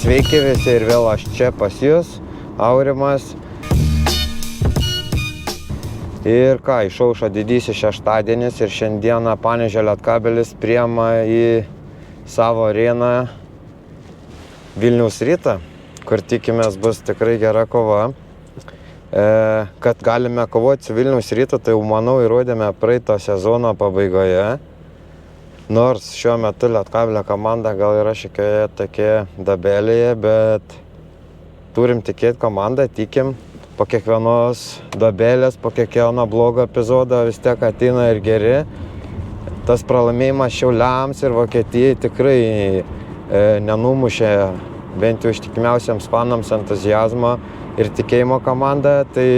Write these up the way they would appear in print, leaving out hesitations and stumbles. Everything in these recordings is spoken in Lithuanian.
Sveiki visi ir vėl aš čia pas jūs, Aurimas. Ir ką, išaušo didysis šeštadienis ir šiandieną Panevėžio Lietkabelis priima į savo areną Vilniaus Rytą, kur tikimės bus tikrai gera kova. Kad galime kovoti su Vilniaus Rytu, tai manau įrodėme praeito sezono pabaigoje. Nors šiuo metu Lietkabelio komanda gal yra šikioje tokie dabelėje, bet turim tikėti komandą, tikim. Po kiekvienos dabelės, po kiekvieno blogo epizodo vis tiek ateina ir geri. Tas pralaimėjimas Šiauliams ir Vokietijai tikrai nenumušė bent jau ištikimiausiems fanams entuziazmo ir tikėjimo komandą. Tai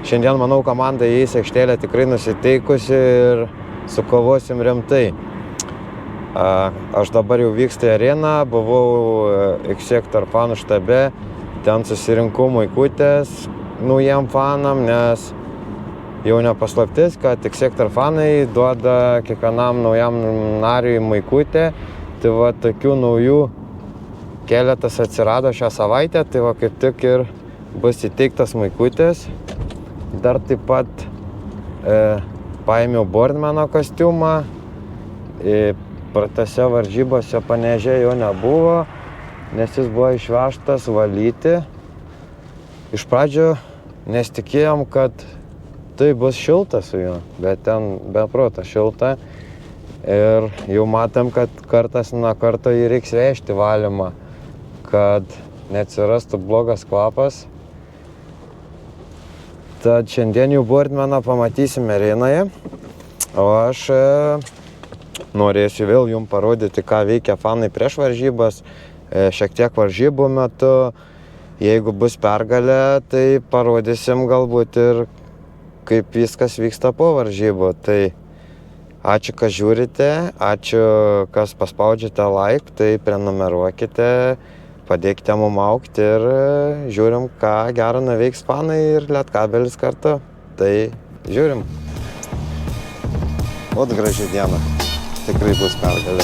šiandien, manau, komanda įeis aikštelę tikrai nusiteikusi ir sukovosim rimtai. Aš dabar jau vykstu į areną, buvau X-Sector fanų štabe, ten susirinkau maikutės naujiem fanam, nes jau nepaslaptis, kad X-Sector fanai duoda kiekvienam naujam nariui maikutę. Tai va, tokių naujų keletas atsirado šią savaitę, tai va, kaip tik ir bus įteiktas maikutės. Dar taip pat paėmiau Boardmano kostiumą. Pratose varžybose Panevėžyje jo nebuvo, nes jis buvo išvežtas valyti. Iš pradžių nesitikėjom, kad tai bus šilta su juo, bet ten be proto šilta. Ir jau matėm, kad kartas nuo karto jį reiks vežti valymą, kad neatsirastų blogas kvapas. Tad šiandien jau Boardmaną pamatysime arenoje, o aš norėsiu vėl jums parodyti, ką veikia fanai prieš varžybas, šiek tiek varžybų metu. Jeigu bus pergalė, tai parodysim galbūt ir kaip viskas vyksta po varžybų. Tai ačiū, kas žiūrite, ačiū, kas paspaudžiate like, tai prenumeruokite, padėkite mum augti ir žiūrim, ką gero nuveiks fanai ir Lietkabelis kartu. Tai žiūrim. Ot graži diena. Tikrai bus pergalė.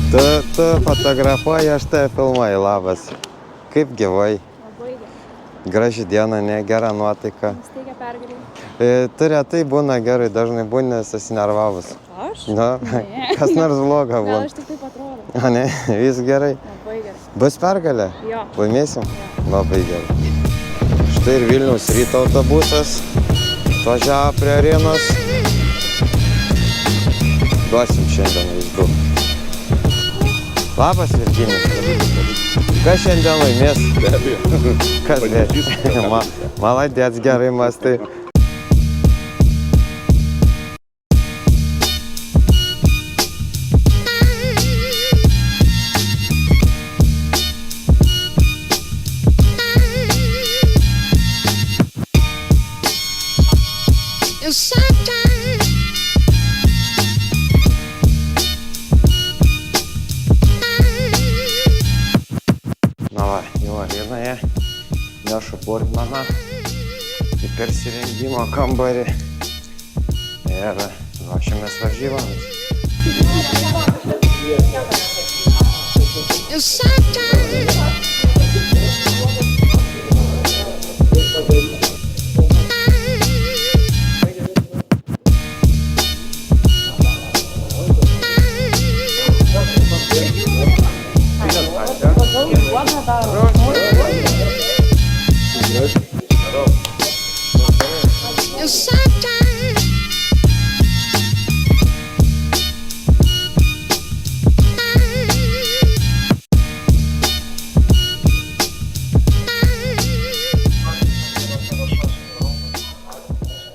Tu fotografuoji, aš tai filmuoju, labas. Kaip gyvai? Labai gerai. Graži diena, ne, gera nuotaika. Nusteigia pergalė. Tu retai būna gerai, dažnai būni susinervavus. Aš? Na, Ne. kas nors bloga Gal būna. aš tik taip atrodo. A, ne, vis gerai. Labai gerai. Bus pergalė? Jo. Laimėsim? Jo. Labai gerai. Štai ir Vilniaus Ryto autobusas važiavo prie arenos. Duosim šiandien vaizdų. Labas, Virginijus. Kas šiandien laimės? Be abejo. Kas Maladėts, gerai mąstai. Na va, jau arenoje nešu Boardmaną į persirengimo kambarį ir ruošiamės varžyboms.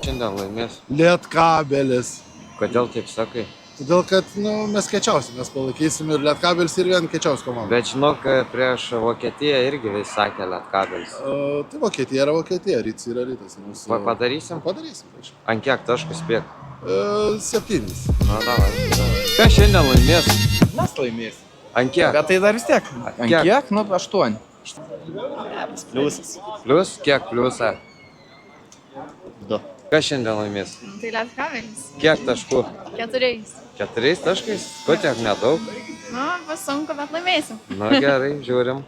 Šiandien laimės. Lietkabelis. Kodėl taip sakai? Todėl, kad mes kiečiausi, mes palaikysim ir Lietkabelis ir vien kiečiaus komanda. Bet žinok, prieš Vokietiją irgi vis sakė Lietkabelis. Tai Vokietija yra Vokietija, Rytas yra Rytas. Padarysim? Padarysim. Ant kiek taškų spėk? 7. Na, davai. Kas šiandien laimės? Mes laimėsim. Ant kiek? Bet tai dar vis tiek. Ant kiek? 8. Pliusas. Plius? Kiek pliusą? 2. Kas šiandien laimės? Tai Lietkabelis. Kiek taškų? 4. 4 taškais? Ko tiek nedaug? Nu, bus sunku, bet laimėsim. Na gerai, žiūrim.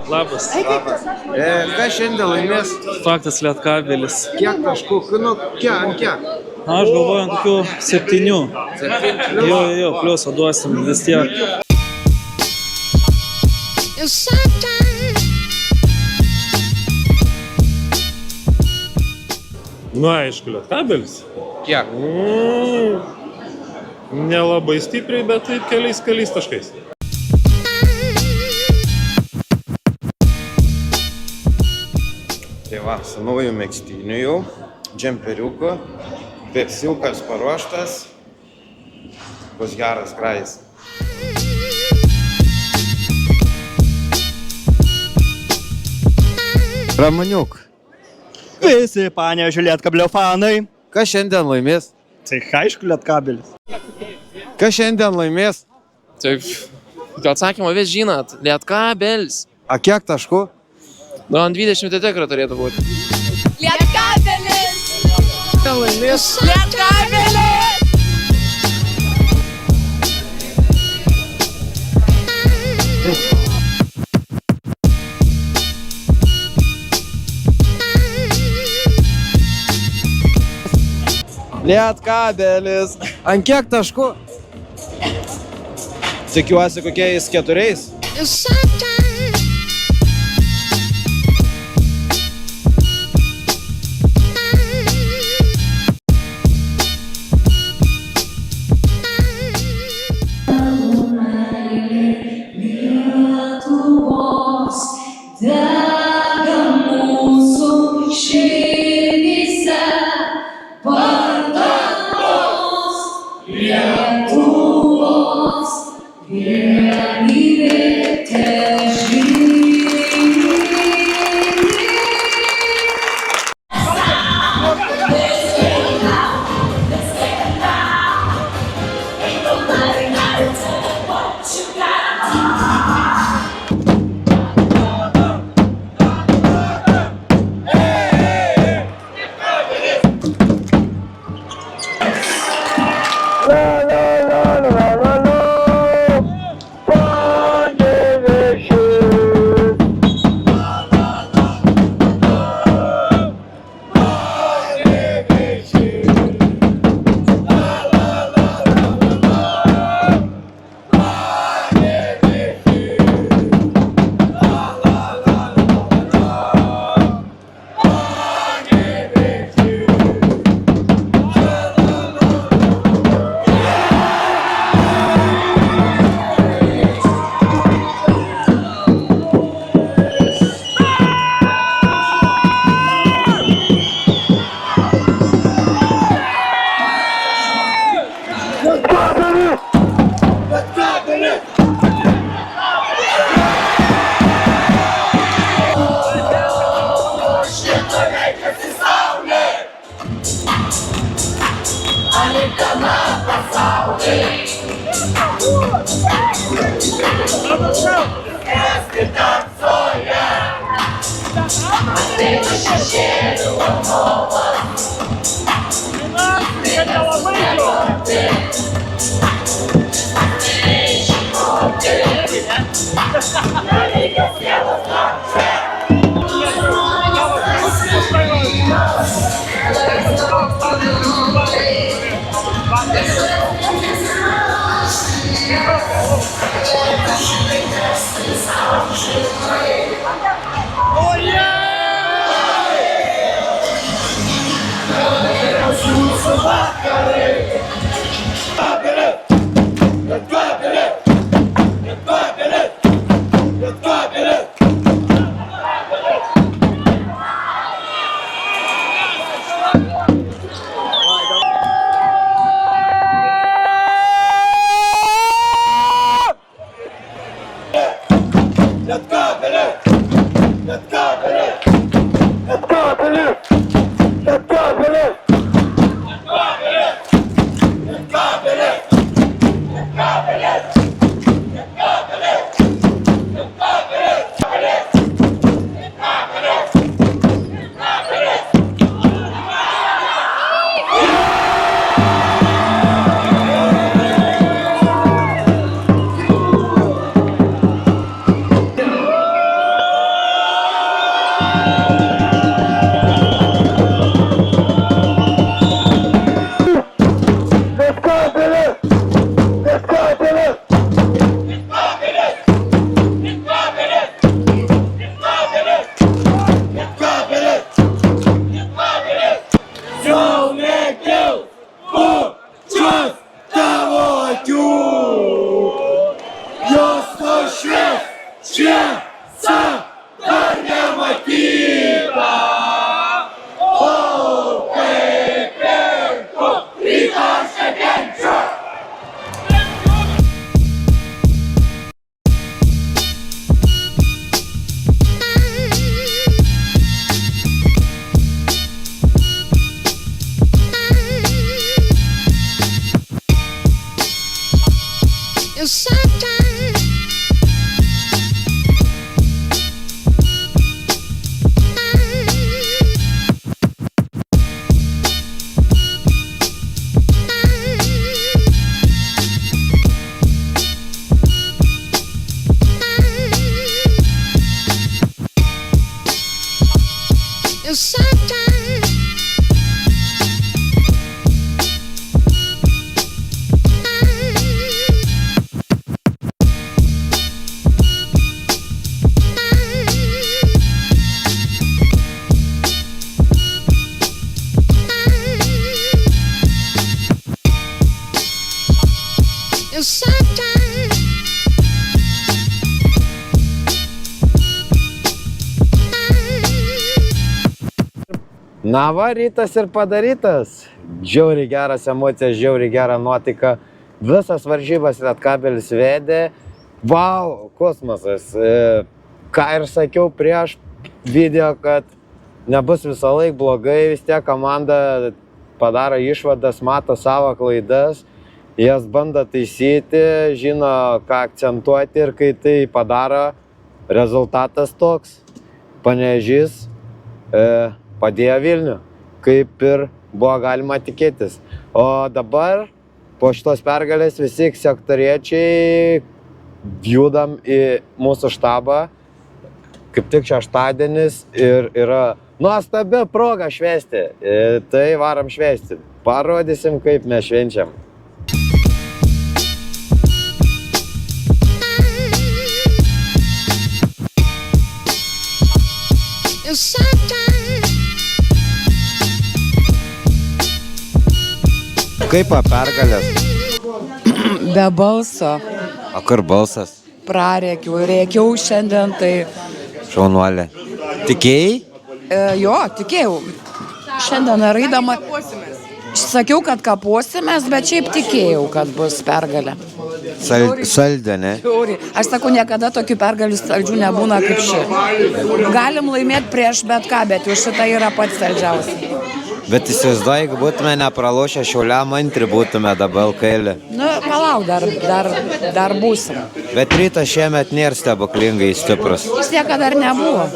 Labas. Kas šiandien laimės? Faktas Lietkabelis. Kiek taškų? Nu, kiek? Aš galvoju ant kokių 7. Jo, pliusą duosim vis tiek. Nu, aišku, Lietkabelis. Kiek? Nelabai stipriai, bet taip keliais taškais. Tai va, su nauju megztiniu jau, džemperiuku, pepsiukas paruoštas, bus geras krajis. Ramaniuk, Visi Panevėžio Lietkabelio fanai. kas šiandien laimės? Tai aišku Lietkabelis. Kas šiandien laimės? Taip, atsakymą vis žinot, Lietkabelis. A kiek taškų? Nu, ant 20 tai tikrai turėtų būti. Lietkabelis! Lietkabelis! Lietkabelis. Ant kiek taškų? Tikiuosi kokiais 4. Na va, rytas ir padarytas. Žiauriai geras emocijas, žiauriai gerą nuotaiką. Visas varžybas Lietkabelis vedė. Vau, kosmosas. Ką ir sakiau prieš video, kad nebus visą laiką blogai. Vis tiek komanda padaro išvadas, mato savo klaidas. Jas bando taisyti, žino, ką akcentuoti ir kai tai padaro, rezultatas toks. Panevėžys padėjo Vilnių, kaip ir buvo galima tikėtis. O dabar, po šitos pergalės, visi sektoriečiai judam į mūsų štabą. Kaip tik šeštadienis ir yra nuostabi proga švęsti. Tai varom švęsti. Parodysim, kaip mes švenčiam. Kaip pergalės? Be balso. O kur balsas? Prarėkiau, rėkiau šiandien, tai... Šaunuolė. Tikėjai? Jo, tikėjau. Šiandien raidama... Sakiau, kad kapuosimės, bet šiaip tikėjau, kad bus pergalė. Saldė, ne? Aš sakau, niekada tokių pergalių saldžių nebūna kaip ši. Galim laimėti prieš bet ką, bet jau šita yra pats saldžiausia. Bet įsivaizduoju, jeigu būtume nepralošę Šiauliam antrį, būtume dabar LKL. Nu, palauk, dar būsim. Bet Rytas šiemet nėra stebuklingai stiprus. Jis niekada dar nebuvo.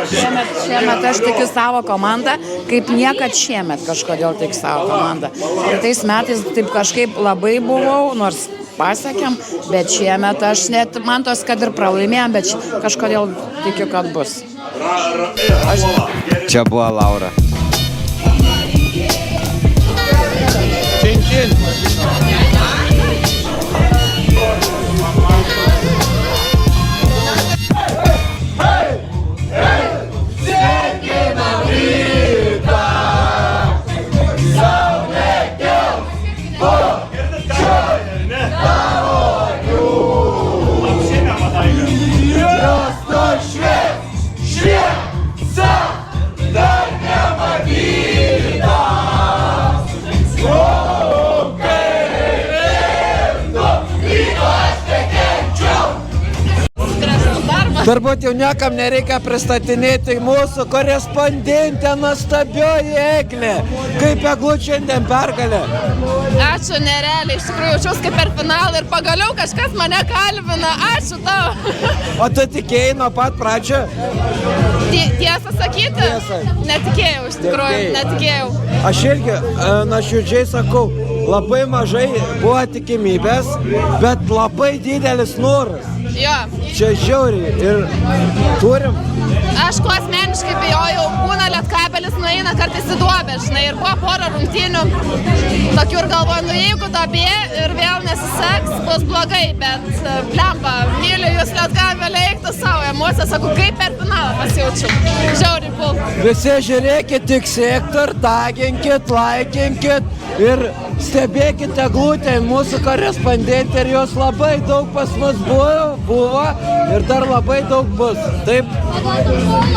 Šiemet aš tikiu savo komandą, kaip niekad šiemet kažkodėl tik savo komandą. Ir tais metais taip kažkaip labai buvau, nors pasiekėm, bet šiemet aš net, man tos, kad ir pralaimėjom, bet kažkodėl tikiu, kad bus. Čia buvo Laura. Čin. Turbūt jau niekam nereikia pristatinėti mūsų korespondentę nuostabioji Eglė. Kaip eglučių šiandien pergalė? Ačiū, nerealiai, iš tikrųjų jaučiausi kaip per finalą ir pagaliau kažkas mane kalbina. Ačiū tau. O tu tikėjai nuo pat pradžio? Tiesą sakyti? Netikėjau, iš tikrųjų, netikėjau. Aš irgi nuoširdžiai sakau, labai mažai buvo tikimybės, bet labai didelis noras. Jo. Čia žiauriai ir turim. Aš kuo asmeniškai bijojau, būna Lietkabelis nueina kartais į duobę, žinai, ir buvo pora rungtynių. Tokių ir galvoju, nu jeigu duobė ir vėl nesiseks, bus blogai, bet blemba, myliu jūs Lietkabelį, eiktų savo emocijas, sakau, kaip per finalą pasijaučiau. Žiauriai pul. Visi žiūrėkit, tik sektor, taginkit, laikinkit ir stebėkite Eglutę, mūsų korespondentė, ir jos labai daug pas mus buvo ir dar labai daug bus. Taip?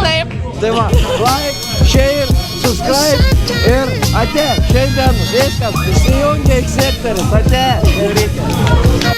Taip. Tai va, like, share, subscribe ir ate, šiandien viskas, įsijungia X-Sectoris, ate, reikia.